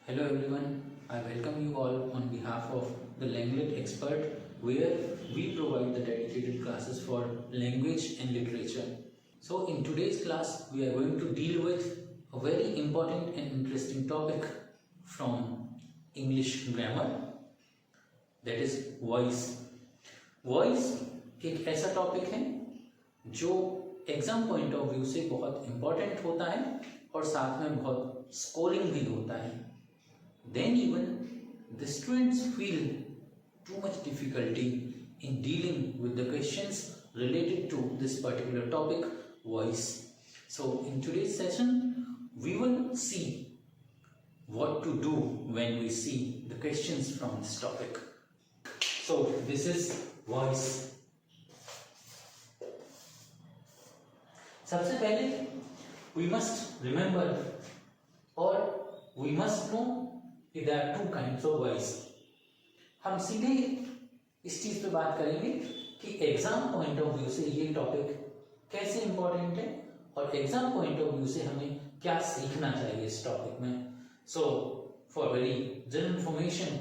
Hello everyone, I welcome you all on behalf of the Langlet Expert, where we provide the dedicated classes for language and literature. So in today's class, we are going to deal with a very important and interesting topic from English grammar, that is voice. Voice एक ऐसा topic है जो exam point of view से बहुत important होता है और साथ में बहुत स्कोरिंग भी होता है. Then even the students feel too much difficulty in dealing with the questions related to this particular topic, voice. So in today's session, we will see what to do when we see the questions from this topic. So this is voice. सबसे पहले we must remember or we must know कि there are two kinds of voice. हम सीधे इस चीज पे बात करेंगे कि एग्जाम पॉइंट ऑफ व्यू से ये टॉपिक कैसे इंपॉर्टेंट है और एग्जाम पॉइंट ऑफ व्यू से हमें क्या सीखना चाहिए इस टॉपिक में. So for very general information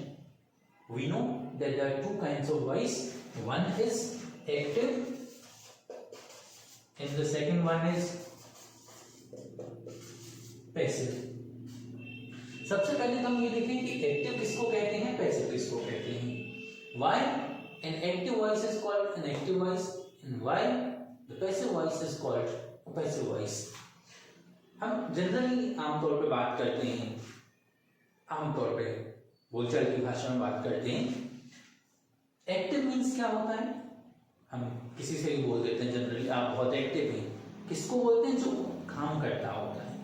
we know that there are two kinds of voice. One is active and the second one is passive. सबसे पहले हम ये देखें कि एक्टिव किसको कहते हैं, पैसिव किसको कहते हैं. Why an active voice is called an active voice and why the passive voice is called a passive voice. हम जनरली आमतौर पे बात करते हैं, आमतौर पे बोलचाल की भाषा में बात करते हैं. एक्टिव मीन्स क्या होता है, हम किसी से भी बोल देते हैं जनरली आप बहुत एक्टिव हैं. किसको बोलते हैं, जो काम करता होता है.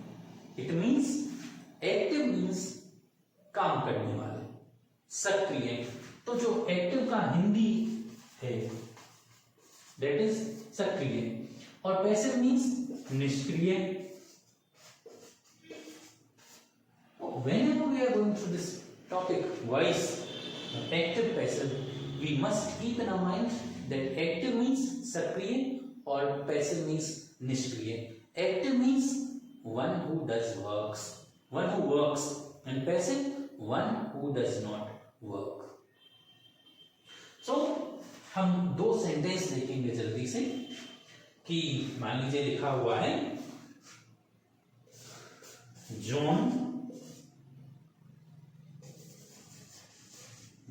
इट मीन्स एक्टिव मीन्स काम करने वाले, सक्रिय. तो जो एक्टिव का हिंदी है दैट इज सक्रिय और पैसिव मीन्स निष्क्रिय. Whenever we are going through this topic voice, active passive, we must keep in our mind that active means सक्रिय और passive means निष्क्रिय. Active means one who does works, one who works, and passive one who does not work. So हम दो sentence देखेंगे जल्दी से कि मान लीजिए लिखा हुआ है John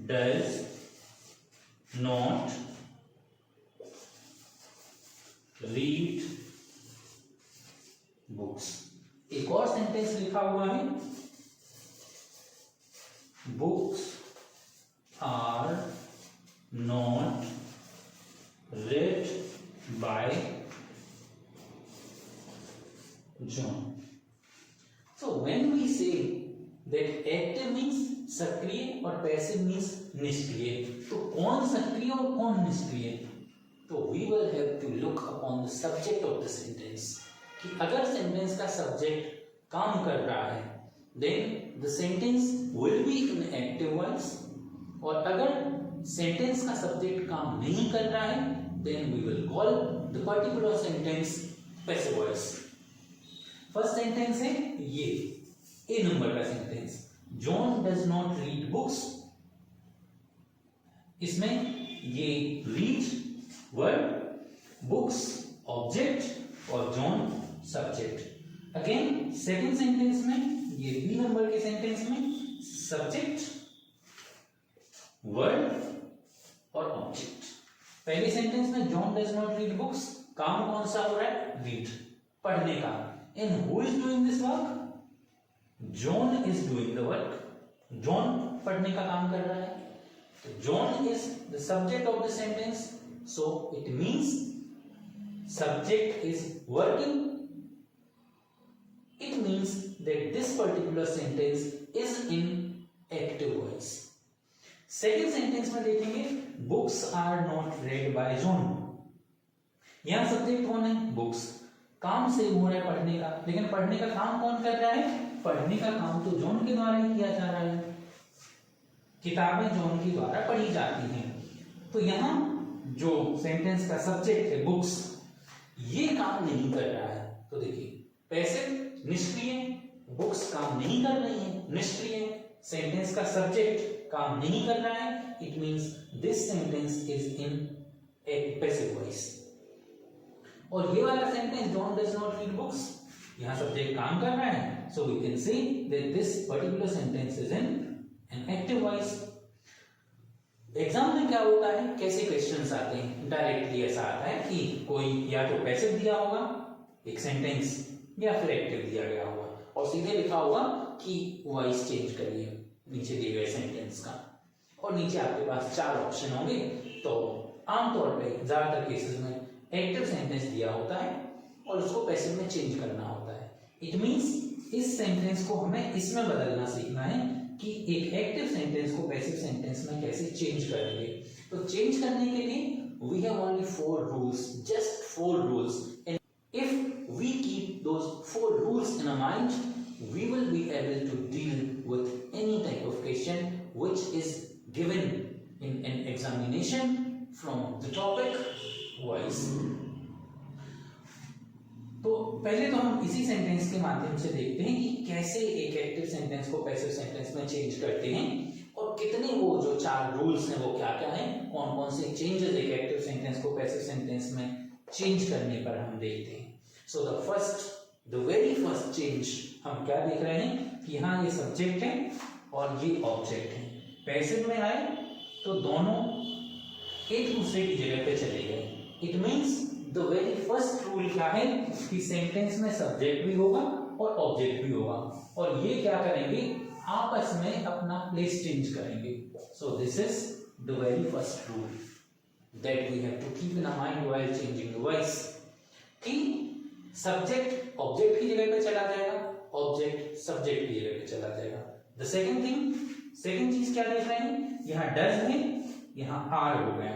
does not read books. एक और सेंटेंस लिखा हुआ है books are not read by John. So when we say that active means सक्रिय और passive means निष्क्रिय, तो कौन सक्रिय और कौन निष्क्रिय, तो we will have to look upon the subject of the sentence. कि अगर सेंटेंस का सब्जेक्ट काम कर रहा है then the sentence will be in active voice, और अगर सेंटेंस का सब्जेक्ट काम नहीं कर रहा है then we will call the particular sentence passive voice. First sentence है ये ए नंबर का sentence, John does not read books. इसमें ये रीड वर्ब, बुक्स ऑब्जेक्ट और John subject. Again second sentence में ये बी नंबर के सेंटेंस में सब्जेक्ट वर्ब और ऑब्जेक्ट. पहले सेंटेंस में John does not read books, काम कौन सा हो रहा है, रीड, पढ़ने का. And who is doing this work, John is doing the work. John पढ़ने का काम कर रहा है. John is the subject of the sentence, so it means subject is working. It means that this particular sentence is in active voice. Second sentence में देखेंगे books are not read by John. यहां subject कौन है, books. काम से हो रहा है पढ़ने का, लेकिन पढ़ने का काम कौन कर रहा है, पढ़ने का काम तो जॉन के द्वारा ही किया जा रहा है. किताबें जॉन के द्वारा पढ़ी जाती हैं. तो यहां जो सेंटेंस का सब्जेक्ट है बुक्स, ये काम नहीं कर रहा है. तो देखिए पैसिव निष्क्रिय बुक्स काम नहीं कर रही हैं, निष्क्रिय, सेंटेंस का सब्जेक्ट काम नहीं कर रहा है, it means this sentence is in a passive voice. और ये वाला sentence John does not read books, यहां सब्जेक्ट काम कर रहा है, so we can see that this particular sentence is in an active voice. Exam में क्या होता है, कैसे क्वेश्चंस आते हैं, डायरेक्टली ऐसा आता है कि कोई या तो पैसिव दिया होगा एक सेंटेंस या फिर एक्टिव दिया गया होगा और सीधे लिखा होगा कि वॉइस चेंज करिए नीचे दिए गए सेंटेंस का, और नीचे आपके पास 4 ऑप्शन होंगे। तो आमतौर पे ज्यादातर केसेस में एक्टिव सेंटेंस दिया होता है और उसको पैसिव में चेंज करना होता है। इट मींस इस सेंटेंस को हमें इसमें बदलना सीखना है कि एक एक्टिव सेंटेंस को पैसिव सेंटेंस में कैसे चेंज करेंगे। तो चेंज करने के लिए we have only 4 rules, just 4 rules, and if we keep those 4 rules in our mind we will be able to deal with any type of question which is given in an examination from the topic voice। तो पहले तो हम इसी sentence के माध्यम से देखते हैं कि कैसे एक एक्टिव सेंटेंस को पैसिव सेंटेंस में चेंज करते हैं और कितने वो जो 4 रूल्स हैं वो क्या क्या हैं, कौन कौन से चेंजेस एक एक्टिव सेंटेंस को पैसिव सेंटेंस में चेंज करने पर हम देखते हैं। So the very first change हम क्या देख रहे हैं कि यहाँ ये सब्जेक्ट है और ये ऑब्जेक्ट है, पैसिव में आए तो दोनों एक दूसरे की जगह पे चले गए। It means the very first rule क्या है कि सेंटेंस में सब्जेक्ट भी होगा और ऑब्जेक्ट भी होगा और ये क्या करेंगे, आपस में अपना प्लेस चेंज करेंगे। So this is the very first rule that we have to keep in our mind while changing the voice कि सब्जेक्ट ऑब्जेक्ट की जगह पे चला जाएगा, ऑब्जेक्ट सब्जेक्ट की जगह पे चला जाएगा। द सेकंड चीज क्या देख रहे हैं, यहाँ डज है, यहाँ आर हो गया।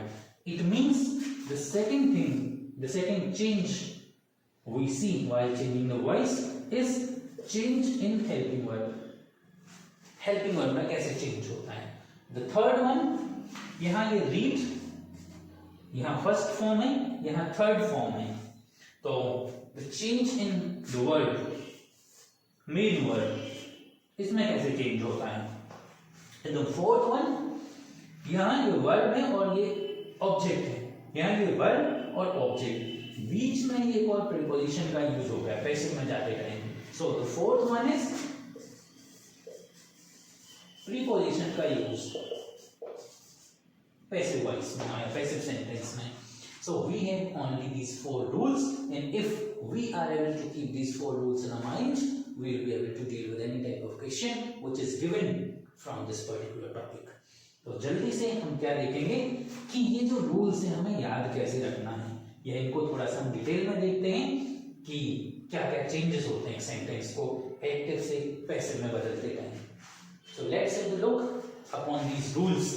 It means the second change we see while changing the voice is change in helping verb. Helping verb में कैसे चेंज होता है। द थर्ड वन, यहाँ ये रीड, यहाँ फर्स्ट फॉर्म है, यहाँ थर्ड फॉर्म है, तो the change in the word, main word, इसमें कैसे चेंज होता है। द फोर्थ वन, यहाँ ये वर्ब है और ये ऑब्जेक्ट है, यहाँ ये वर्ब और ऑब्जेक्ट, बीच में ये एक और प्रीपोजिशन का यूज हो गया पैसिव में जाते time. So the fourth one is preposition का यूज पैसिव वॉइस में आया, पैसिव सेंटेंस में। So we have only these 4 rules, and if we are able to keep these 4 rules in our mind, we will be able to deal with any type of question which is given from this particular topic। तो जल्दी से हम क्या देखेंगे कि ये जो rules हैं हमें याद कैसे रखना है, या इनको थोड़ा सा हम डिटेल में देखते हैं कि क्या क्या चेंजेस होते हैं सेंटेंस को एक्टिव से पैसिव में बदलते time. So let's have a look upon these rules।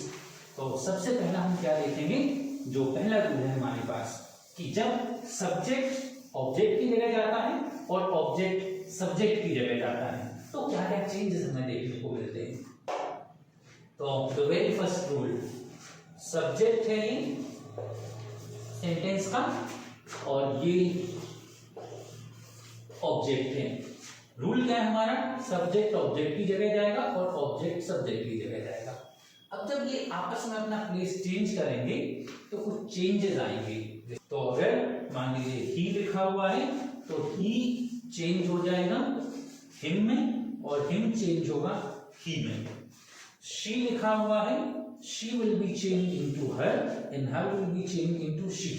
तो सबसे पहला हम क्या देखेंगे, जो पहला रूल है हमारे पास कि जब सब्जेक्ट ऑब्जेक्ट की जगह जाता है और ऑब्जेक्ट सब्जेक्ट की जगह जाता है तो क्या क्या चेंजेस हमें देखने को मिलते हैं। तो the very first rule, subject है ये सेंटेंस का और ये ऑब्जेक्ट है। रूल क्या है हमारा, सब्जेक्ट ऑब्जेक्ट की जगह जाएगा और ऑब्जेक्ट सब्जेक्ट की जगह जाएगा। अब जब ये आपस में अपना प्लेस चेंज करेंगे तो कुछ चेंजेस आएंगे। तो अगर मान लीजिए ही लिखा हुआ है तो ही चेंज हो जाएगा हिम में और हिम चेंज होगा ही में। शी लिखा हुआ है, she will be change into her and her will be change into she.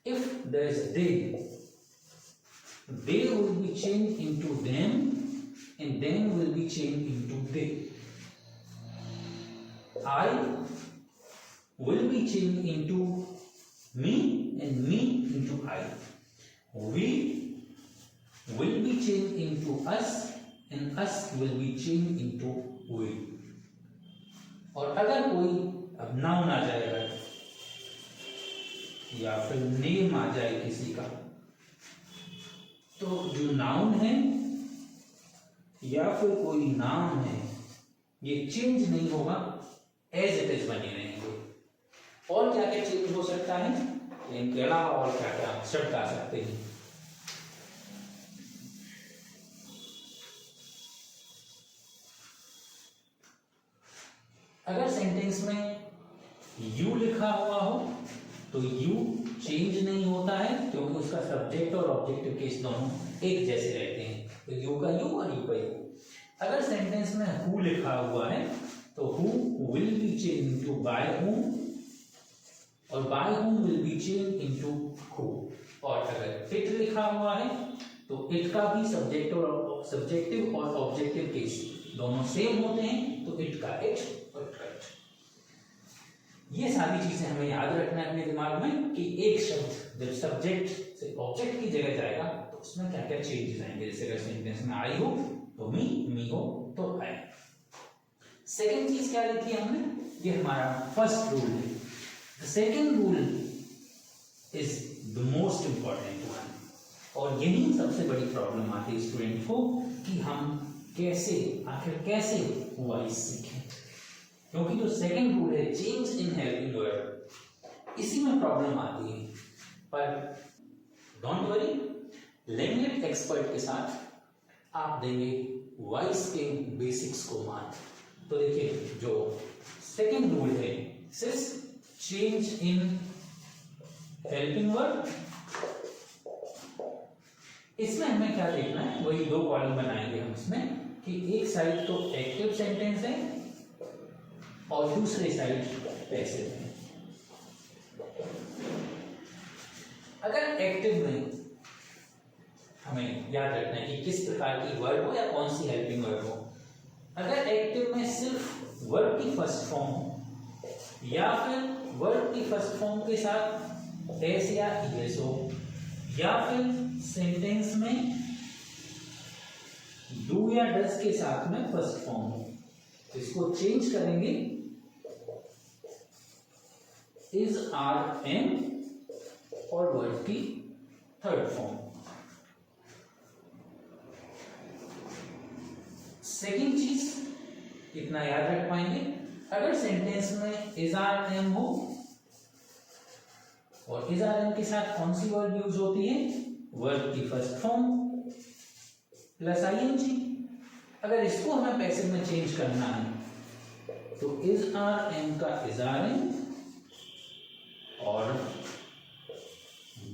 If there is they will be changed into them and them will be changed into they। I will be changed into me and me into I। We will be changed into us and us will be changed into we। और अगर कोई अब noun आ जाएगा या फिर name आ जाए किसी का, तो जो नाउन है या फिर कोई नाम है ये चेंज नहीं होगा, एज इट इज बने रहेंगे। और क्या क्या चेंज हो सकता है, इनके अलावा और क्या क्या शब्द आ सकते हैं। अगर सेंटेंस में यू लिखा हुआ हो तो यू चेंज नहीं होता है क्योंकि उसका सब्जेक्ट और ऑब्जेक्टिव केस दोनों एक जैसे रहते हैं, तो यू का यू और यू का यू। अगर सेंटेंस में हु लिखा हुआ है तो who will be change into by whom और by whom will be change into who. और अगर इट लिखा हुआ है तो इट का भी सब्जेक्टिव और ऑब्जेक्टिव केस दोनों सेम होते हैं, तो इट का इट और इट का इट। ये सारी चीजें हमें याद रखना है अपने दिमाग में कि एक शब्द जब सब्जेक्ट से ऑब्जेक्ट की जगह जाएगा तो उसमें क्या क्या चेंजेस आएंगे। जैसे अगर सेंटेंस में आई हो तो मी हो तो आई। सेकेंड चीज क्या लिखी है हमने, ये हमारा फर्स्ट रूल है। The second rule is the most important one, और यही सबसे बड़ी प्रॉब्लम आती है स्टूडेंट को कि हम आखिर कैसे वॉइस सीखें, क्योंकि जो सेकेंड रूल है चेंज इन हेल्पिंग वर्ब, इसी में प्रॉब्लम आती है। पर डोंट वरी, लैंग्वेज एक्सपर्ट के साथ आप देंगे वॉइस के बेसिक्स को मान। तो देखिए जो सेकेंड रूल है सिर्फ चेंज इन हेल्पिंग वर्ब, इसमें हमें क्या देखना है, वही दो कॉलम बनाएंगे हम इसमें कि एक साइड तो एक्टिव सेंटेंस है और दूसरे साइड पैसिव है। अगर एक्टिव में हमें याद रखना है कि किस प्रकार की वर्ब हो या कौन सी हेल्पिंग वर्ब हो। अगर एक्टिव में सिर्फ वर्ब की फर्स्ट फॉर्म हो या फिर वर्ब की फर्स्ट फॉर्म के साथ एस या ईएस हो या फिर सेंटेंस में डू या डस के साथ में फर्स्ट फॉर्म हो, तो इसको चेंज करेंगे इज आर एम और वर्ब की थर्ड फॉर्म। सेकेंड चीज इतना याद रख पाएंगे, अगर सेंटेंस में इज आर एम हो और इज आर एम के साथ कौन सी वर्ब यूज होती है, वर्ब की फर्स्ट फॉर्म प्लस आईएनजी। अगर इसको हमें पैसिव में चेंज करना है तो इज आर एम का इज आर एम और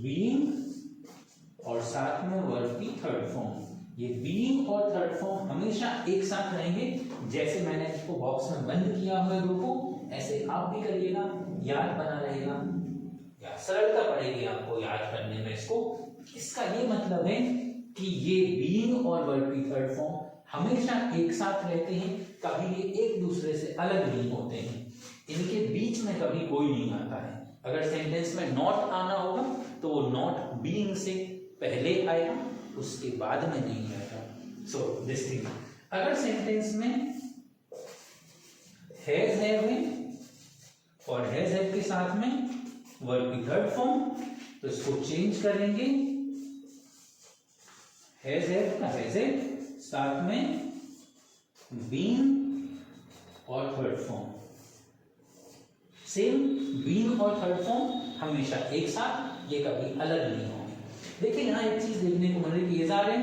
बीइंग और साथ में वर्ब की थर्ड फॉर्म। ये बीइंग और थर्ड फॉर्म हमेशा एक साथ रहेंगे। जैसे मैंने इसको बॉक्स में बंद किया हुआ है दो को, ऐसे आप भी करिएगा, याद बना रहेगा या सरलता पड़ेगी आपको याद करने में इसको। इसका ये मतलब है कि ये बीइंग और वर्ब की थर्ड फॉर्म हमेशा एक साथ रहते हैं, कभी ये एक दूसरे से अलग नहीं होते हैं, इनके बीच में कभी कोई नहीं आता है। अगर सेंटेंस में नॉट आना होगा तो वो नॉट बीइंग से पहले आएगा, उसके बाद में नहीं आएगा। सो दिस थिंग, अगर सेंटेंस में हैज हैव है और हैज हैव के साथ में वर्ब की थर्ड फॉर्म, तो इसको चेंज करेंगे हैज हैव का हैज हैव, साथ में बीइंग और थर्ड फॉर्म। सेम बीइंग और थर्ड फॉर्म हमेशा एक साथ, ये कभी अलग नहीं होंगे। देखिए यहाँ एक चीज देखने को मिल रही है, is are am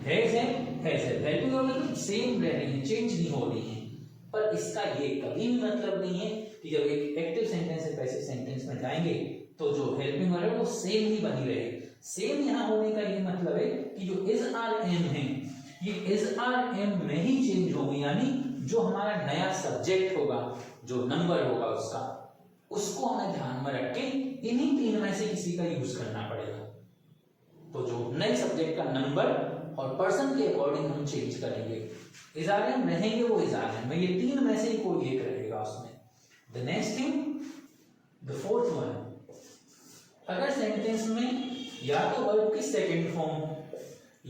has have helping verb same रह रही है, चेंज नहीं हो रही है। पर इसका ये कभी भी मतलब नहीं है कि जब एक एक्टिव सेंटेंस से पैसिव सेंटेंस में जाएंगे तो जो हेल्पिंग वर्ब है वो सेम ही बनी रहे। सेम यहाँ होने का ये मतलब है कि जो इज आर एम है ये इज आर एम में ही चेंज होगी, यानी जो हमारा नया सब्जेक्ट होगा, जो नंबर होगा उसका, उसको हमें ध्यान में रख के इन्हीं तीन में से किसी का यूज करना पड़ेगा। तो जो नए सब्जेक्ट का नंबर और पर्सन के अकॉर्डिंग हम चेंज करेंगे। इज आर एम रहेंगे वो इज आर एम में, ये तीन में से ही कोई एक रहेगा उसमें। The next thing, the fourth one, अगर सेंटेंस में या तो वर्ब की सेकंड फॉर्म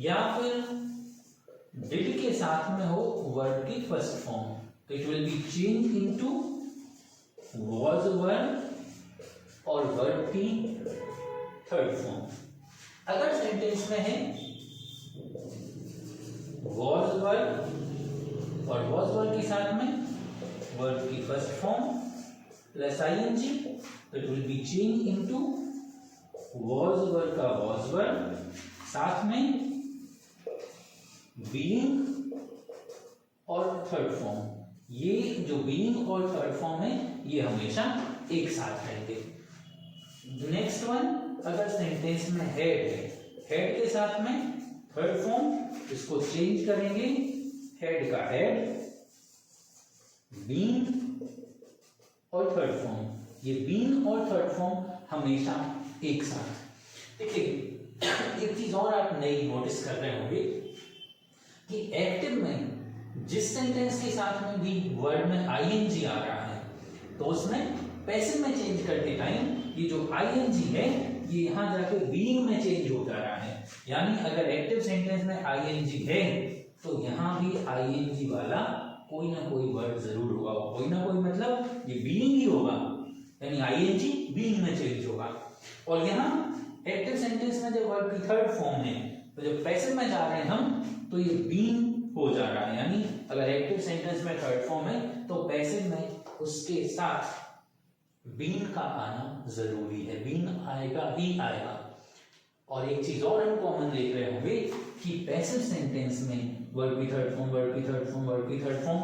या फिर डिड के साथ में हो वर्ब की फर्स्ट फॉर्म, तो it will be change into was verb और वर्ब की थर्ड फॉर्म। अगर सेंटेंस में है was वर्ब और was वर्ब के साथ में वर्ब की फर्स्ट फॉर्म प्लस आईएनजी, तो it will be change into was verb का was वर्ब, साथ में बीइंग और थर्ड फॉर्म। ये जो बीइंग और थर्ड फॉर्म है ये हमेशा एक साथ रहेंगे। नेक्स्ट वन, अगर सेंटेंस में हेड है, हेड के साथ में थर्ड फॉर्म, इसको चेंज करेंगे, हेड का हेड, बीइंग और थर्ड फॉर्म, ये बीइंग और थर्ड फॉर्म हमेशा एक साथ। देखिए एक चीज और आप नई नोटिस कर रहे होंगे कि एक्टिव में जिस सेंटेंस के साथ में भी वर्ड में आईएनजी आ रहा है तो उसमें पैसिव में चेंज करते टाइम ये जो आईएनजी है ये यहां जाके बीइंग में चेंज हो जा रहा है। यानी अगर एक्टिव सेंटेंस में आईएनजी है तो यहां भी आईएनजी वाला कोई ना कोई वर्ड जरूर होगा। कोई ना कोई मतलब ये बीइंग ही होगा, यानी आईएनजी बीइंग में चेंज होगा। और यहाँ एक्टिव सेंटेंस में जब वर्ड की थर्ड फॉर्म है तो जब पैसिव में जा रहे हैं हम तो ये बीइंग हो जा रहा है। यानी अगर एक्टिव सेंटेंस में थर्ड फॉर्म है तो पैसिव में उसके साथ बीइंग का आना जरूरी है, बीइंग आएगा ही आएगा। और एक चीज और हम कॉमन देख रहे होंगे कि पैसिव सेंटेंस में वर्ब की थर्ड फॉर्म, वर्ब की थर्ड फॉर्म, वर्ब की थर्ड फॉर्म,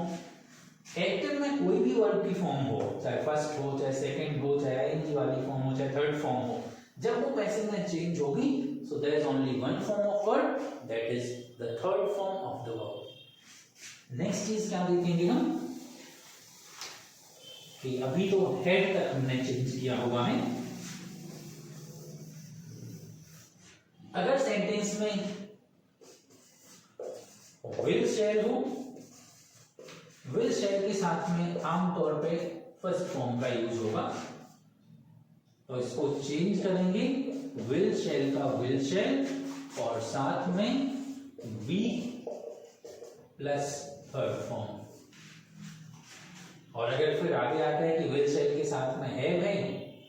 एक्टिव में कोई भी वर्ब की फॉर्म हो, चाहे फर्स्ट हो, चाहे सेकंड हो, चाहे आईएनजी वाली फॉर्म हो, चाहे थर्ड फॉर्म हो, जब वो पैसिव में चेंज होगी so there is only one form of verb, that is the third form of the verb. Next चीज क्या देखेंगे हम कि अभी तो हेड तक हमने चेंज किया हुआ है। अगर सेंटेंस में विल शैल हो, विल शैल के साथ में आमतौर पे फर्स्ट फॉर्म का यूज होगा, तो इसको चेंज करेंगे, विल शैल का विल शैल और साथ में बी प्लस थर्ड फॉर्म। और अगर फिर आगे आता है कि विल शैल के साथ में हैव है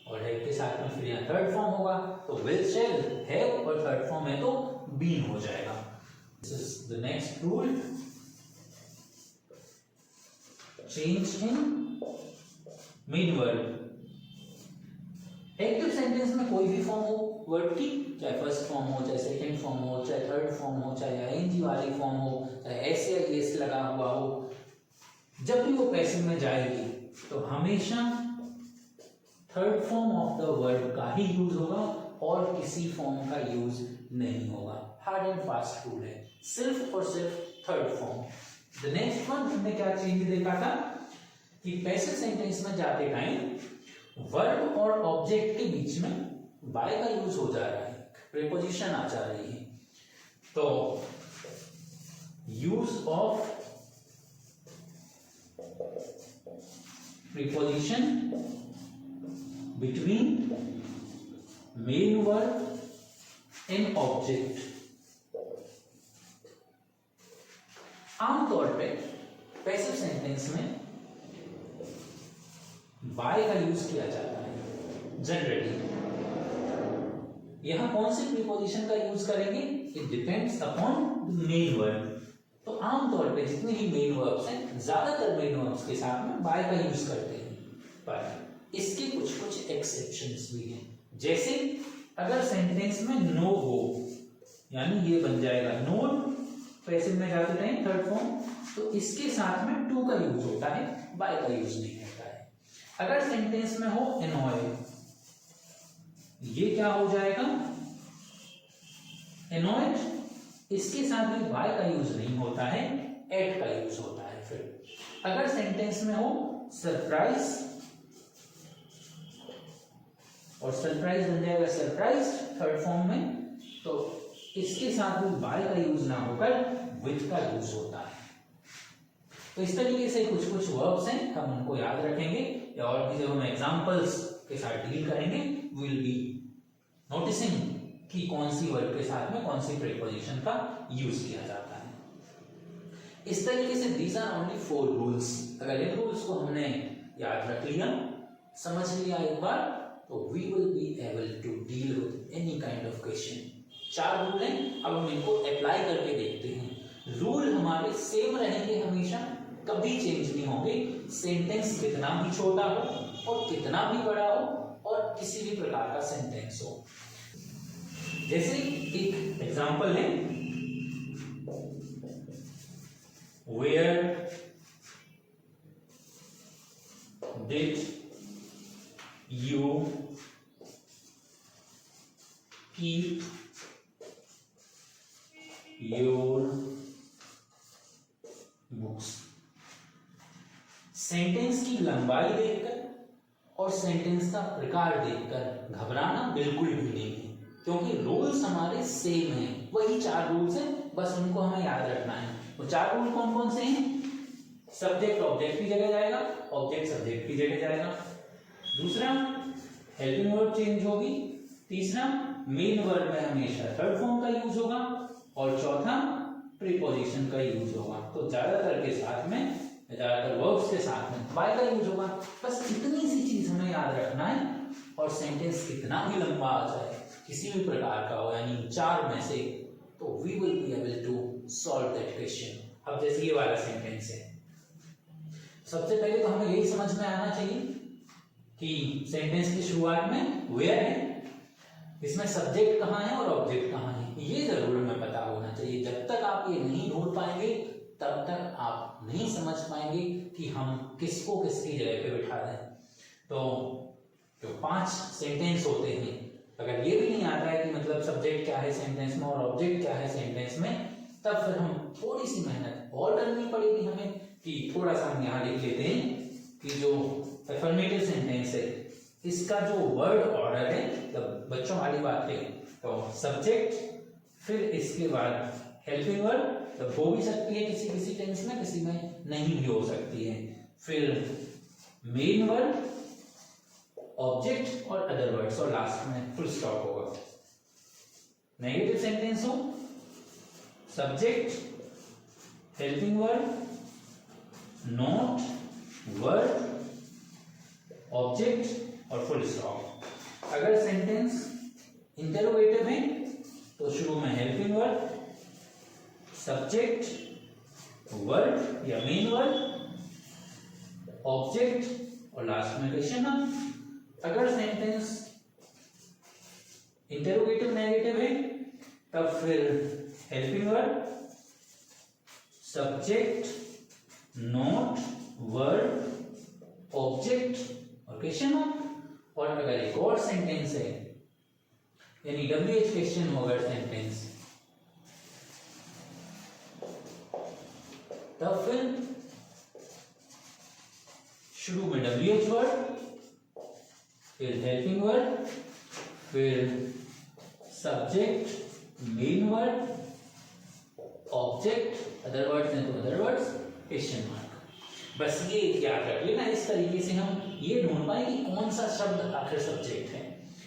और हैव के साथ में फिर यहाँ थर्ड फॉर्म होगा तो विल शैल, हैव और थर्ड फॉर्म है तो बीन हो जाएगा। This is the next rule, change in main verb. Active sentence में कोई भी फॉर्म हो वर्ब की, चाहे फर्स्ट फॉर्म हो, चाहे सेकंड फॉर्म हो, चाहे थर्ड फॉर्म हो, चाहे आईएनजी वाली फॉर्म हो, चाहे एस या एस लगा हुआ हो, जब भी वो पैसिव में जाएगी तो हमेशा third form of the verb का ही यूज होगा और किसी फॉर्म का यूज नहीं होगा। हार्ड एंड फास्ट रूल है, सिर्फ और सिर्फ third form. The next one हमने क्या चेंज देखा था कि पैसिव सेंटेंस में जाते टाइम वर्ब और ऑब्जेक्ट के बीच में बाय का यूज हो जा रहा है, प्रीपोजिशन आ जा रही है, तो use of preposition between main verb and object। आमतौर पे पैसिव सेंटेंस में बाय का यूज किया जाता है जनरली। यहां कौन सी प्रीपोजिशन का यूज करेंगे, it depends upon main verb. तो आमतौर पे जितने भी मेन वर्ब्स हैं ज्यादातर मेन वर्ब्स के साथ में बाय का यूज करते हैं, पर इसके कुछ कुछ एक्सेप्शंस भी हैं। जैसे अगर सेंटेंस में नो हो, यानी ये बन जाएगा नोट, पैसिव में जाते टाइम थर्ड फॉर्म, तो इसके साथ में टू का यूज होता है, बाय का यूज नहीं होता है। अगर सेंटेंस में हो एनॉय, ये क्या हो जाएगा एनॉयड, इसके साथ भी बाय का यूज नहीं होता है, एट का यूज होता है। फिर अगर सेंटेंस में हो सरप्राइज, और सरप्राइज बन जाएगा सरप्राइज थर्ड फॉर्म में, तो इसके साथ भी बाय का यूज ना होकर विथ का यूज होता है। तो इस तरीके से कुछ कुछ वर्ब्स हैं, हम उनको याद रखेंगे, या और भी जब हम एग्जांपल्स के साथ डील करेंगे वी विल बी नोटिसिंग कि कौन सी वर्ब के साथ में कौन सी प्रीपोजिशन का यूज किया जाता है। इस तरीके से दीज आर ओनली 4 रूल्स। अगर इन रूल्स को हमने याद रख लिया, समझ लिया एक बार, तो we will be able to deal with any kind of question. 4 rule हैं, अब हम इनको अप्लाई करके देखते हैं। रूल हमारे सेम रहेंगे हमेशा, कभी चेंज नहीं होंगे। सेंटेंस कितना भी छोटा हो और कितना भी बड़ा हो और किसी भी प्रकार का सेंटेंस हो। जैसे एक एग्जांपल है, where did you keep your books. Sentence की लंबाई देखकर और सेंटेंस का प्रकार देखकर घबराना बिल्कुल भी नहीं है, क्योंकि रूल्स हमारे सेम हैं, वही 4 रूल्स हैं, बस उनको हमें याद रखना है। वो 4 रूल कौन कौन से हैं? सब्जेक्ट ऑब्जेक्ट की जगह जाएगा, ऑब्जेक्ट सब्जेक्ट की जगह जाएगा। दूसरा, हेल्पिंग वर्ब चेंज होगी। तीसरा, मेन वर्ब में हमेशा थर्ड फॉर्म का यूज होगा। और चौथा, प्रीपोजिशन का यूज होगा। तो ज्यादातर के साथ में, ज्यादातर वर्ब्स के साथ में बाय का यूज होगा। बस इतनी सी चीज हमें याद रखना है, और सेंटेंस कितना भी लंबा आ जाए, किसी भी प्रकार का हो, यानी 4 में से, तो we will be able to solve that question. अब जैसे ये वाला सेंटेंस है, सबसे पहले तो हमें यही समझ में आना चाहिए कि सेंटेंस की शुरुआत में वेयर है, इसमें सब्जेक्ट कहाँ है और ऑब्जेक्ट कहाँ है, ये जरूर हमें पता होना चाहिए। जब तक आप ये नहीं ढूंढ पाएंगे तब तक आप नहीं समझ पाएंगे कि हम किसको किसकी जगह पे बिठा दें। तो जो 5 सेंटेंस होते हैं, अगर ये भी नहीं आता है कि मतलब सब्जेक्ट क्या है सेंटेंस में और ऑब्जेक्ट क्या है सेंटेंस में, तब फिर हम थोड़ी सी मेहनत और करनी पड़ेगी हमें, कि थोड़ा सा हम यहाँ लिख लेते हैं कि जो अफर्मेटिव सेंटेंस है इसका जो वर्ड ऑर्डर है, मतलब बच्चों वाली बात है, तो सब्जेक्ट, फिर इसके बाद हेल्पिंग वर्ब, तो हो भी सकती है किसी किसी टेंस में, किसी में नहीं भी हो सकती है, फिर मेन वर्ब, ऑब्जेक्ट और अदर वर्ड्स, और लास्ट में फुल स्टॉप होगा। नेगेटिव सेंटेंस हो, subject, helping verb, note, verb, object और फुल स्टॉप। अगर सेंटेंस इंटरोगेटिव है तो शुरू में हेल्पिंग वर्ब, सब्जेक्ट, वर्ब या मेन वर्ब, ऑब्जेक्ट और लास्ट में क्वेश्चन मार्क। अगर सेंटेंस इंटरोगेटिव नेगेटिव है तब फिर helping verb, subject, note, verb, object और क्वेश्चन मार्क। और अगर एक और सेंटेंस है, यानी WH क्वेश्चन होगा सेंटेंस, तब फिर शुरू में WH वर्ड, फिर हेल्पिंग वर्ड, फिर subject, main word, object, other words हैं तो अदर वर्ड्स, क्वेश्चन मार्क। बस ये याद रख लेना, इस तरीके से हम ये ढूंढ पाए कि कौन सा शब्द आखिर सब्जेक्ट है।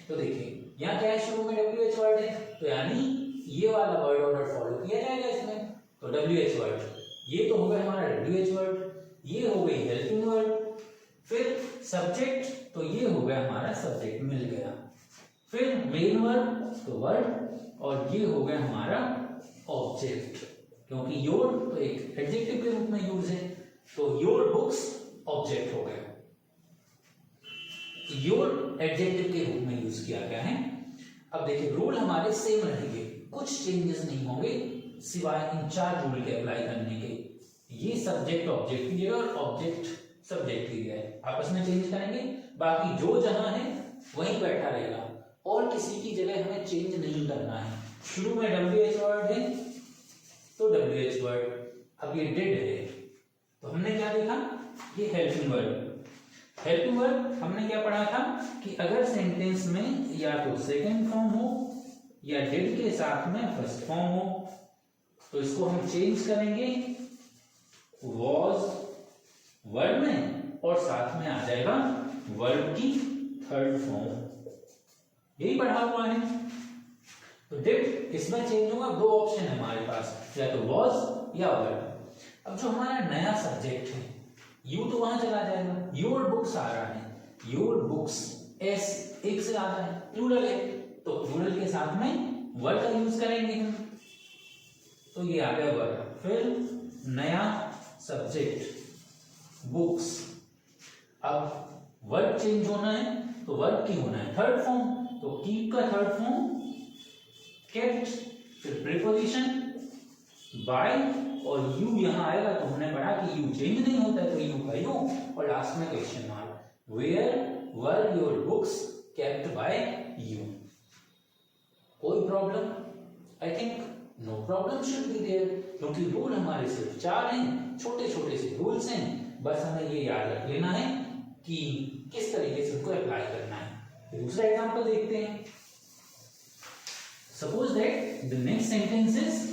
तो देखिए यहाँ क्या है, शुरू में WH वर्ड है, तो यानी ये वाला वर्ड ऑर्डर फॉलो किया जाएगा इसमें। तो WH वर्ड, ये तो हो गया हमारा WH वर्ड, ये हो गई हेल्पिंग वर्ड, फिर सब्जेक्ट, तो ये हो गया हमारा सब्जेक्ट मिल गया, फिर मेन वर्ब तो वर्ड, और ये हो गया हमारा ऑब्जेक्ट, क्योंकि योर तो एक एडजेक्टिव के रूप में यूज है, तो योर बुक्स ऑब्जेक्ट हो गया, योर एडजेक्टिव के रूप में यूज किया गया है। अब देखिए रूल हमारे सेम रहेंगे, कुछ चेंजेस नहीं होंगे सिवाय इन 4 रूल के अप्लाई करने के। ये सब्जेक्ट ऑब्जेक्ट की जगह और ऑब्जेक्ट सब्जेक्ट की जगह आपस में चेंज करेंगे, बाकी जो जहां है वहीं बैठा रहेगा, और किसी की जगह हमें चेंज नहीं करना है। शुरू में WH वर्ड है तो WH वर्ड, अब ये डिड है तो हमने क्या देखा, ये हेल्पिंग वर्ब। हेल्पिंग वर्ब हमने क्या पढ़ा था कि अगर सेंटेंस में या तो सेकंड फॉर्म हो या डिड के साथ में फर्स्ट फॉर्म हो, तो इसको हम चेंज करेंगे वॉज वर्ब में, और साथ में आ जाएगा वर्ब की थर्ड फॉर्म, यही पढ़ा हुआ है। तो डिड इसमें चेंज होगा, 2 ऑप्शन है हमारे पास, या तो वॉज या वर्ब। अब जो हमारा नया सब्जेक्ट है, यू तो वहां चला जाएगा, योर बुक्स आ रहा है, योर बुक्स एस एक से आ रहा है, प्लूरल है, तो प्लूरल के साथ में वर्ब का यूज करेंगे हम, तो ये आ गया वर्ब। फिर नया सब्जेक्ट बुक्स, अब वर्ब चेंज होना है तो वर्ब की होना है थर्ड फॉर्म, तो कीप का थर्ड फॉर्म केप्ट, फिर प्रीपोजिशन बाय, और यू यहां आएगा तो हमने पढ़ा कि यू चेंज नहीं होता है तो यू का यू, और लास्ट में question mark. Where were your books kept by you. कोई problem? I think no problem should be there, क्योंकि रूल हमारे सिर्फ 4 हैं, छोटे छोटे से रूल्स हैं, बस हमें ये याद रख लेना है कि किस तरीके से उनको अप्लाई करना है। दूसरा एग्जांपल देखते हैं। Suppose that the next sentence is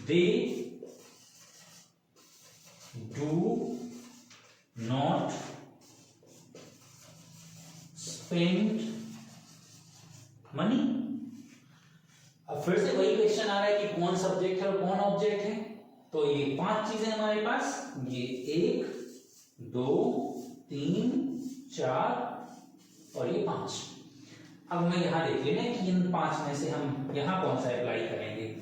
they do not spend money. अब फिर से वही क्वेश्चन आ रहा है कि कौन सब्जेक्ट है और कौन ऑब्जेक्ट है। तो ये 5 चीजें हमारे पास, ये 1 2 3 4 और ये 5। अब मैं यहां देख लेना कि इन 5 में से हम यहां कौन सा अप्लाई करेंगे।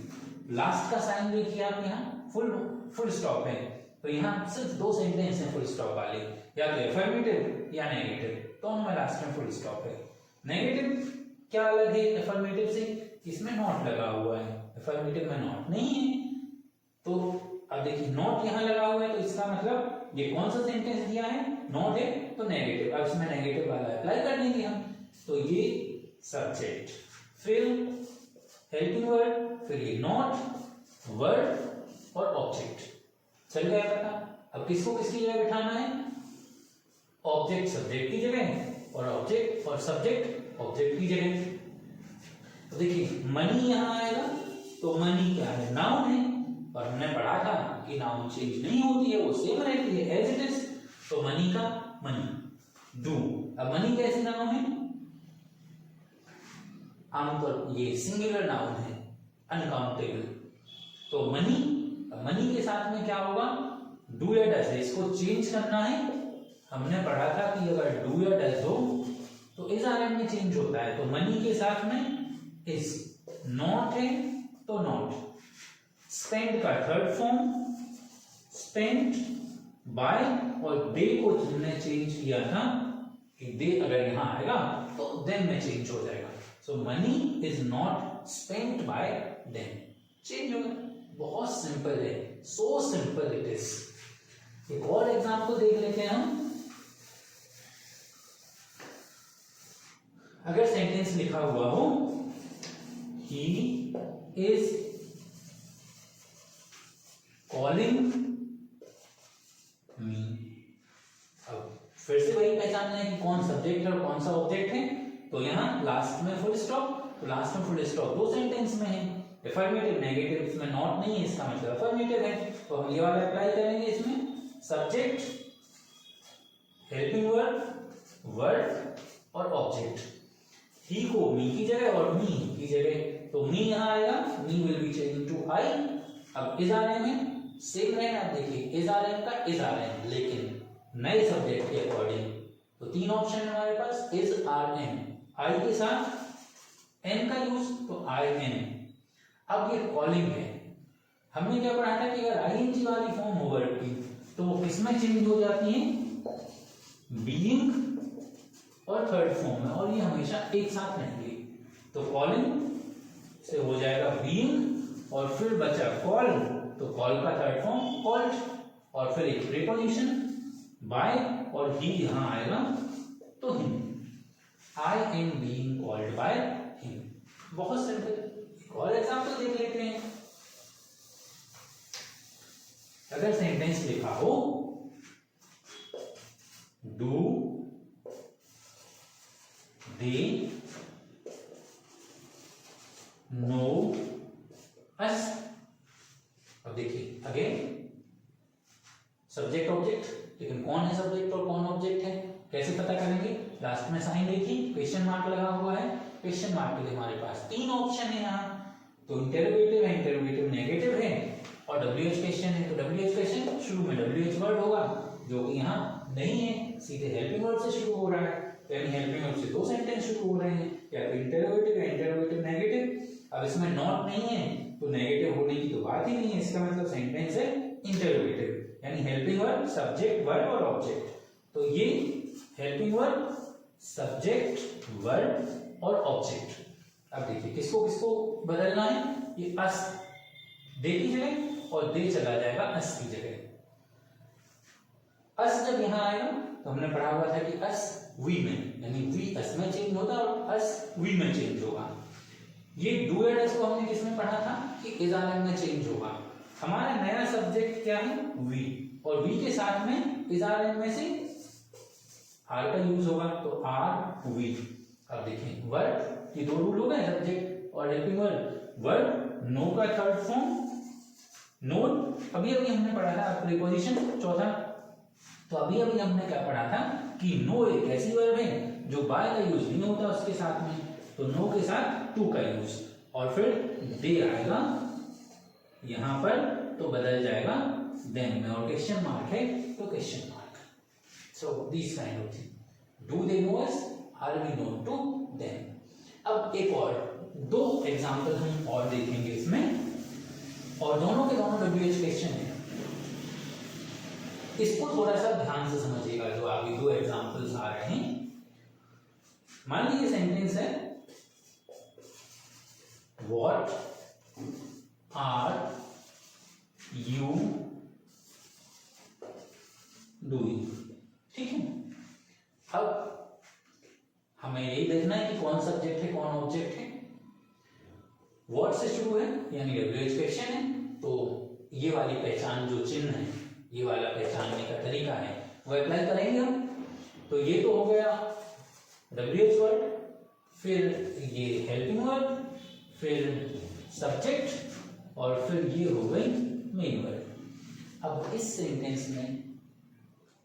लास्ट का साइन देखिए आप, यहाँ फुल स्टॉप है, तो यहाँ सिर्फ 2 सेंटेंस हैं फुल स्टॉप वाले, या तो अफर्मेटिव या नेगेटिव, दोनों में लास्ट में फुल स्टॉप है। नेगेटिव क्या अलग है अफर्मेटिव से? इसमें नॉट लगा हुआ है, अफर्मेटिव में नॉट नहीं है। तो अब देखिए नॉट यहाँ लगा हुआ है, तो इसका मतलब ये कौन सा सेंटेंस दिया है, नॉट है तो नेगेटिव। अब इसमें नेगेटिव वाला अप्लाई कर देंगे हम, तो ये सब्जेक्ट, फिर हेल्पिंग वर्ड, फिर ये नॉट, वर्ड और ऑब्जेक्ट। चल गया पता? अब किसको किसकी जगह बिठाना है? ऑब्जेक्ट सब्जेक्ट की जगह और ऑब्जेक्ट और सब्जेक्ट ऑब्जेक्ट की जगह। तो देखिए मनी यहाँ आएगा, तो मनी क्या है, नाउन है, और हमने पढ़ा था कि नाउन चेंज नहीं होती है, वो सेम रहती है एज इट इज। तो मनी का मनी, डू। अब मनी कैसे नाउन है? आमतौर ये सिंगुलर नाउन है, अनकाउंटेबल। तो मनी, मनी के साथ में क्या होगा, डू या डज है, इसको चेंज करना है। हमने पढ़ा था कि अगर डू या डज हो तो इज आर एम में चेंज होता है, तो मनी के साथ में इज, नॉट है तो नॉट। स्पेंड का थर्ड फॉर्म स्पेंड बाय, और डे को हमने चेंज किया था कि डे अगर यहां आएगा तो देन में चेंज हो जाएगा। So money is not spent by them, change हो गया। बहुत सिंपल है, सो सिंपल इट इज। एक और एग्जांपल देख लेते हैं हम। अगर सेंटेंस लिखा हुआ हो ही इज कॉलिंग मी, अब फिर से वही पहचानना है कि कौन सब्जेक्ट है और कौन सा ऑब्जेक्ट है। तो यहां लास्ट में फुल स्टॉप, तो लास्ट में फुल स्टॉप 2 सेंटेंस में है, अफर्मेटिव नेगेटिव, इसमें नॉट नहीं है, इसका मतलब अफर्मेटिव है, तो हम ये वाला अप्लाई करेंगे इसमें। सब्जेक्ट, हेल्पिंग वर्ब, वर्ड और ऑब्जेक्ट। ही को मी की जगह और मी की जगह, तो मी यहां आएगा, me will be change to I. अब इज आर एम है, सेम रहेगा, देखिए इज आर एम का इज आर एम, लेकिन नए सब्जेक्ट के अकॉर्डिंग। तो 3 ऑप्शन है हमारे पास, इज आर एम, आई के साथ एन का यूज, तो आई एन। अब ये कॉलिंग है, हमने क्या पढ़ा था कि अगर आईएनजी वाली फॉर्म हो वर्ब की तो वो किसमें चेंज हो जाती है, बीइंग और थर्ड फॉर्म में, और ये हमेशा एक साथ रहेंगे। तो कॉलिंग से हो जाएगा बीइंग, और फिर बचा कॉल, तो कॉल का थर्ड फॉर्म कॉल्ड, और फिर एक प्रीपोजिशन बाय, और ही यहां आएगा तो him, I am being called by him. बहुत सिंपल। और एग्जांपल देख लेते हैं। अगर सेंटेंस लिखा हो डू दे नो अस, अब देखिए अगेन सब्जेक्ट ऑब्जेक्ट, लेकिन कौन है सब्जेक्ट और कौन ऑब्जेक्ट है, कैसे पता करेंगे? लास्ट में साइन देखिए, क्वेश्चन मार्क लगा हुआ है, क्वेश्चन मार्क के लिए हमारे पास 3 ऑप्शन है यहाँ। तो इंटरोगेटिव है, इंटरोगेटिव नेगेटिव है, और WH क्वेश्चन है, तो WH क्वेश्चन शुरू में WH वर्ड होगा, जो कि यहाँ नहीं है, सीधे हेल्पिंग वर्ड से शुरू हो रहा है, यानी हेल्पिंग वर्ड से 2 सेंटेंस शुरू हो रहे हैं, या तो इंटरोगेटिव या इंटरोगेटिव नेगेटिव। अब इसमें नॉट नहीं है तो नेगेटिव होने की तो बात ही नहीं है, इसका मतलब सेंटेंस है इंटरोगेटिव, यानी हेल्पिंग वर्ब, सब्जेक्ट, वर्ब और ऑब्जेक्ट। तो ये हेल्पिंग वर्ब, सब्जेक्ट, वर्ब और ऑब्जेक्ट। अब देखिए किसको किसको बदलना है, ये अस दे की जगह और दे चला जाएगा अस की जगह। अस जब यहाँ आएगा तो हमने पढ़ा हुआ था कि अस वी में, यानी वी अस में चेंज होता है और अस वी में चेंज होगा। ये डू या डज को हमने किसमें पढ़ा था कि इज आर एम में चेंज होगा। हमारा नया सब्जेक्ट क्या है, वी, और वी के साथ में इज आर एम में से आर का यूज होगा, तो आर वी। अब देखें वर्ब, ये दो रूल हो गए, सब्जेक्ट और हेल्पिंग वर्ब। वर्ब नो का थर्ड फॉर्म नोट, अभी अभी हमने पढ़ा था प्रीपोजिशन चौथा। तो अभी अभी हमने क्या पढ़ा था कि नो एक ऐसी वर्ब है जो बाय का यूज नहीं होता उसके साथ में, तो नो के साथ टू का यूज, और फिर दे आएगा यहां पर तो बदल जाएगा देन में, और क्वेश्चन मार्क है तो question mark. So this kind of thing, do they know us, are we known to them. अब एक और दो एग्जांपल हम और देखेंगे इसमें, और दोनों के दोनों WH क्वेश्चन है। इसको थोड़ा सा ध्यान से समझिएगा, जो अभी दो एग्जांपल्स आ रहे हैं। मान लीजिए सेंटेंस है व्हाट आर यू डूइंग, ठीक है। अब हमें यही देखना है कि कौन सब्जेक्ट है कौन ऑब्जेक्ट है। व्हाट से शुरू है यानी WH क्वेश्चन है, तो ये वाली पहचान जो चिन्ह है, ये वाला पहचानने का तरीका है वो अप्लाई करेंगे हम। तो ये तो हो गया WH वर्ड, फिर ये हेल्पिंग वर्ड, फिर सब्जेक्ट, और फिर ये हो गई मेन वर्ड। अब इस सेंटेंस में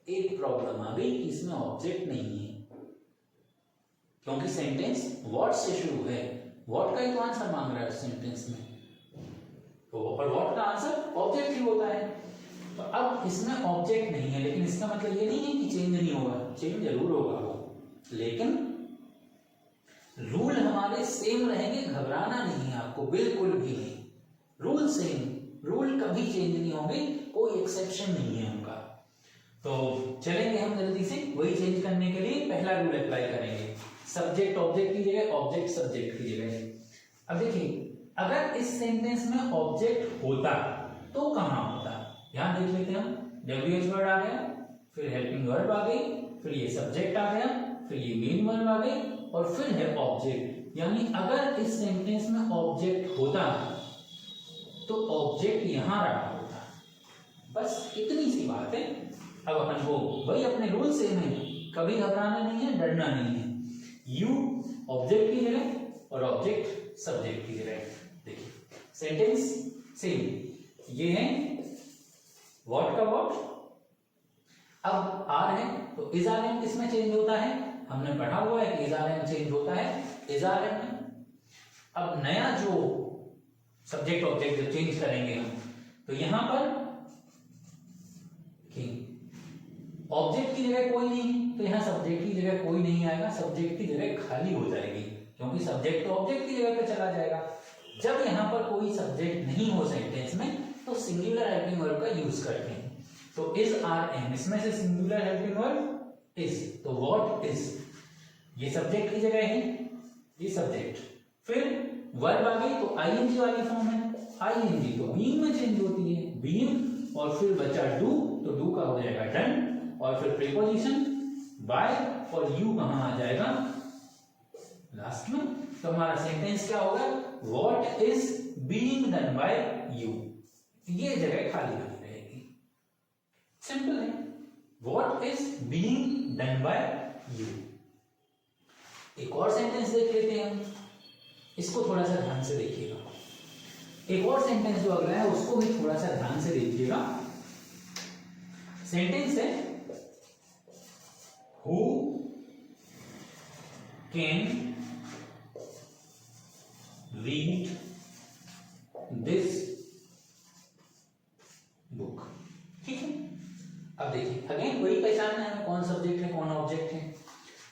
एक प्रॉब्लम आ गई कि इसमें ऑब्जेक्ट नहीं है, क्योंकि सेंटेंस व्हाट से शुरू है। व्हाट का ही तो आंसर मांग रहा है सेंटेंस में, तो और व्हाट का आंसर ऑब्जेक्ट ही होता है। तो अब इसमें ऑब्जेक्ट नहीं है, लेकिन इसका मतलब ये नहीं है कि चेंज नहीं होगा, चेंज जरूर होगा वो, लेकिन रूल हमारे सेम रहेंगे, घबराना नहीं है आपको बिल्कुल भी नहीं। रूल सेम, रूल कभी चेंज नहीं होंगे, कोई एक्सेप्शन नहीं है उनका। तो चलेंगे हम जल्दी से वही चेंज करने के लिए पहला रूल अप्लाई करेंगे, सब्जेक्ट ऑब्जेक्ट की जगह ऑब्जेक्ट सब्जेक्ट की जगह। अब देखिए अगर इस सेंटेंस में ऑब्जेक्ट होता तो कहां होता, यहां देख लेते हैं हम। WH वर्ड आ गया, फिर हेल्पिंग वर्ब आ गई, फिर ये सब्जेक्ट आ गया, फिर ये मेन वर्ब आ गई, और फिर है ऑब्जेक्ट। यानी अगर इस सेंटेंस में ऑब्जेक्ट होता तो ऑब्जेक्ट यहां रहा होता, बस इतनी सी बात है। अब अपन को वही अपने रूल सेम है, कभी घबराना नहीं है, डरना नहीं है। यू ऑब्जेक्ट की जगह और ऑब्जेक्ट सब्जेक्ट की जगह। देखिए सेंटेंस सेम, ये है व्हाट का व्हाट। अब आर है तो इज आर एम किसमें चेंज होता है, हमने पढ़ा हुआ है कि इज आर एम चेंज होता है इज आर एम में। अब नया जो सब्जेक्ट ऑब्जेक्ट जो चेंज करेंगे हम, तो यहां पर ऑब्जेक्ट की जगह कोई नहीं, तो यहां सब्जेक्ट की जगह कोई नहीं आएगा, सब्जेक्ट की जगह खाली हो जाएगी, क्योंकि सब्जेक्ट तो ऑब्जेक्ट की जगह पे चला जाएगा। जब यहां पर कोई सब्जेक्ट नहीं हो सेंटेंस में, तो सिंगुलर हेल्पिंग वर्ब का यूज करते हैं। तो इज आर एम, इसमें से सिंगुलर हेल्पिंग वर्ब इज, तो व्हाट इज ये सब्जेक्ट की जगह है, ये सब्जेक्ट। फिर वर्ब आ गई तो आईएनजी वाली फॉर्म है, आईएनजी तो बीइंग में चेंज होती है, बीइंग, और फिर बचा डू, तो डू का हो जाएगा डन, और फिर प्रीपोजिशन बाय, और यू कहां आ जाएगा लास्ट में। तो हमारा सेंटेंस क्या होगा, what is being done by you, ये जगह खाली बनी रहेगी। सिंपल है, what is being done by you. एक और सेंटेंस देख लेते हैं हम, इसको थोड़ा सा ध्यान से देखिएगा। एक और सेंटेंस जो अगला है उसको भी थोड़ा सा ध्यान से देखिएगा। सेंटेंस है who can read this book, ठीक है। अब देखिए अगेन वही पहचानना है कौन सब्जेक्ट है कौन ऑब्जेक्ट है।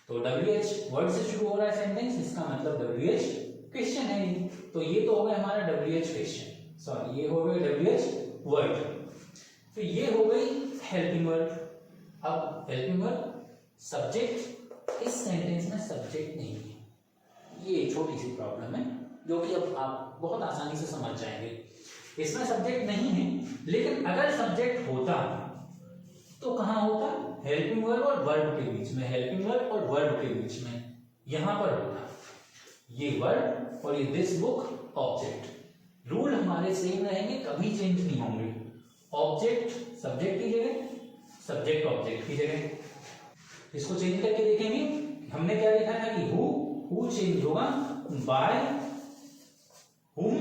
तो WH वर्ड से शुरू हो रहा है सेंटेंस, इसका मतलब WH क्वेश्चन है ये, तो ये तो हो गया हमारा WH क्वेश्चन, सॉरी ये हो गया WH वर्ड। फिर ये हो गई हेल्पिंग वर्ड। अब हेल्पिंग वर्ड सब्जेक्ट, इस सेंटेंस में सब्जेक्ट नहीं है, ये छोटी सी प्रॉब्लम है जो कि अब आप बहुत आसानी से समझ जाएंगे। इसमें सब्जेक्ट नहीं है, लेकिन अगर सब्जेक्ट होता तो कहाँ होता? हेल्पिंग वर्ब और वर्ब के बीच में, हेल्पिंग वर्ब और वर्ब के बीच में, यहां पर होता ये वर्ब और ये दिस बुक ऑब्जेक्ट। रूल हमारे सेम रहेंगे, कभी चेंज नहीं होंगे। ऑब्जेक्ट सब्जेक्ट की जगह, सब्जेक्ट ऑब्जेक्ट की जगह। इसको चेंज करके देखेंगे। हमने क्या लिखा था कि हु चेंज होगा बाय हुम,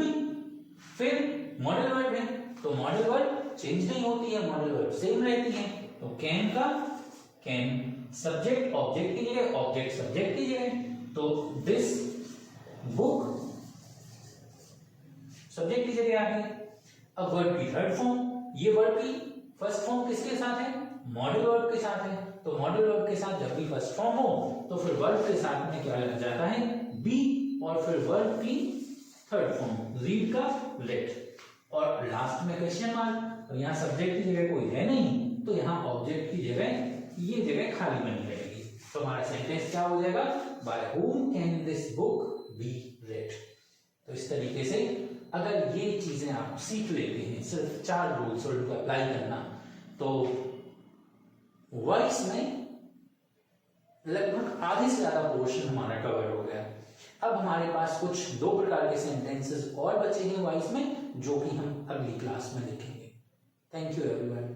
फिर मॉडल वर्ब है तो मॉडल वर्ब चेंज नहीं होती है, मॉडल वर्ब सेम रहती है। तो कैन का कैन सब्जेक्ट ऑब्जेक्ट की जगह, ऑब्जेक्ट सब्जेक्ट की जगह। तो दिस बुक सब्जेक्ट की जगह आ गई। अब वर्ब की थर्ड फॉर्म, ये वर्ब की फर्स्ट फॉर्म किसके साथ है? मॉडल वर्ब के साथ है। तो मॉडल वर्ब के साथ जब भी फर्स्ट फॉर्म हो तो फिर वर्ब के साथ में क्या लग जाता है? बी, और फिर वर्ब की थर्ड फॉर्म रीड का लेट, और लास्ट में क्वेश्चन मार्क। तो यहाँ सब्जेक्ट की जगह कोई है नहीं, तो यहाँ ऑब्जेक्ट की जगह ये जगह खाली बनी रहेगी। तो हमारा सेंटेंस क्या हो जाएगा? By whom can this book be read. तो इस तरीके से अगर ये चीजें आप सीख लेते हैं, सिर्फ 4 रूल्स और उनको अप्लाई करना, तो वॉइस में लगभग आधे से ज्यादा पोर्शन हमारा कवर हो गया। अब हमारे पास कुछ 2 प्रकार के सेंटेंसेस और बचे हैं वॉइस में, जो कि हम अगली क्लास में देखेंगे। Thank you everyone.